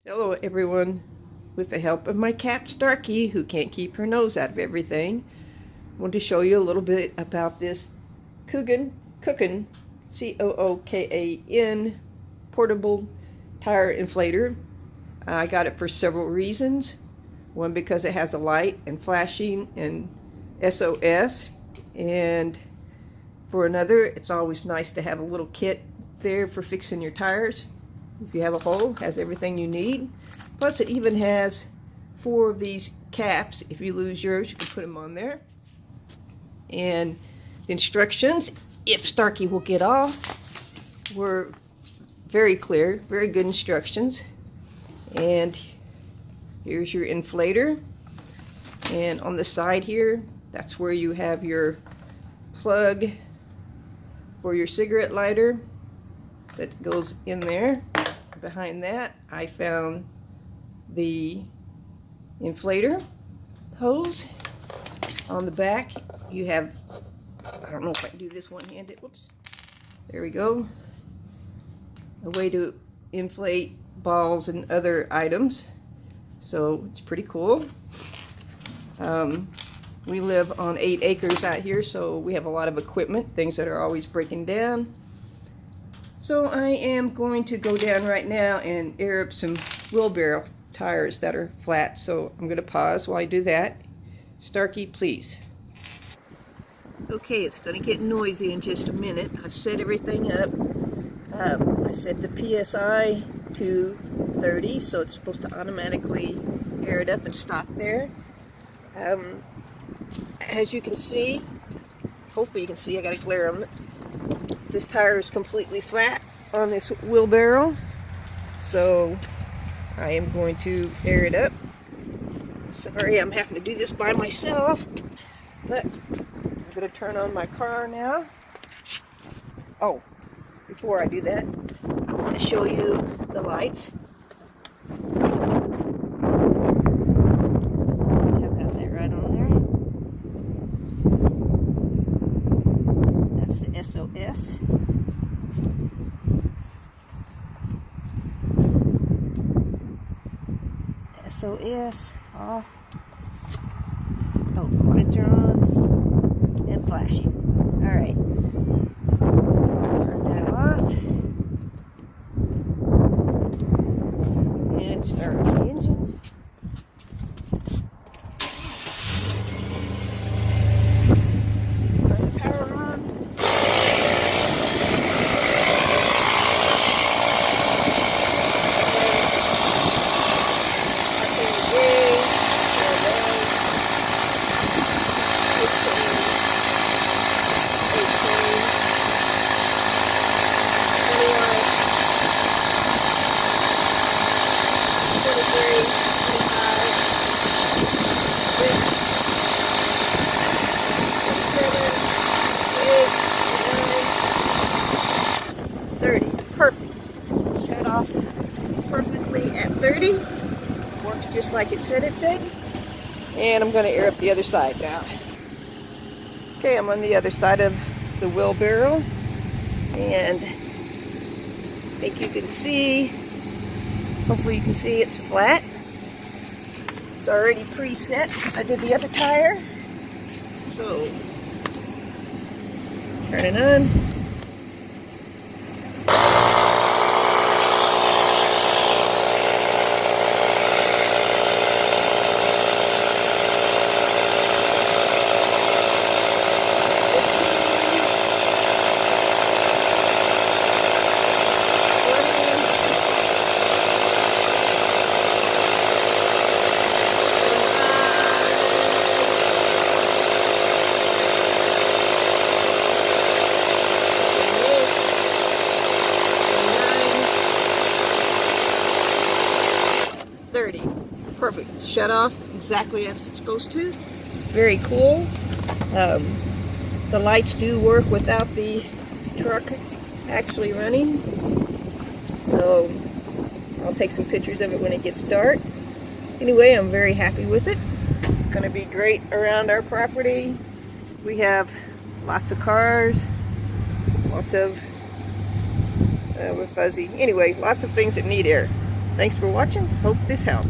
Hello everyone. With the help of my cat Starkey, who can't keep her nose out of everything, I want to show you a little bit about this Cookan, C-O-O-K-A-N, portable tire inflator. I got it for several reasons. One, because it has a light and flashing and SOS, and for another, it's always nice to have a little kit there for fixing your tires. If you have a hole, it has everything you need. Plus it even has 4 of these caps. If you lose yours, you can put them on there. And the instructions, if Starkey will get off, were very clear, very good instructions. And here's your inflator. And on the side here, that's where you have your plug for your cigarette lighter that goes in there. Behind that, I found the inflator hose. On the back, you have, I don't know if I can do this one-handed, whoops, there we go, a way to inflate balls and other items, so it's pretty cool. We live on 8 acres out here, so we have a lot of equipment, things that are always breaking down. So I am going to go down right now and air up some wheelbarrow tires that are flat. So I'm going to pause while I do that. Starkey, please. Okay, it's going to get noisy in just a minute. I've set everything up. I've set the PSI to 30, so it's supposed to automatically air it up and stop there. As you can see, hopefully you can see, I got a glare on it. This tire is completely flat on this wheelbarrow, so I am going to air it up. Sorry, I'm having to do this by myself, but I'm going to turn on my car now. Oh, before I do that, I want to show you the lights. I've got that right on there. That's the SOS. SOS off. Oh, lights are on and flashing. Alright. Turn that off. And start the engine. Turn the power on. Perfect. Shut off perfectly at 30. Works just like it said it did. And I'm going to air up the other side now. Okay, I'm on the other side of the wheelbarrow. And I think you can see, hopefully you can see it's flat. It's already preset because I did the other tire. So, turn it on. Perfect. Shut off exactly as it's supposed to. Very cool. The lights do work without the truck actually running. So I'll take some pictures of it when it gets dark. Anyway, I'm very happy with it. It's going to be great around our property. We have lots of cars, lots of, we're fuzzy. Anyway, lots of things that need air. Thanks for watching. Hope this helps.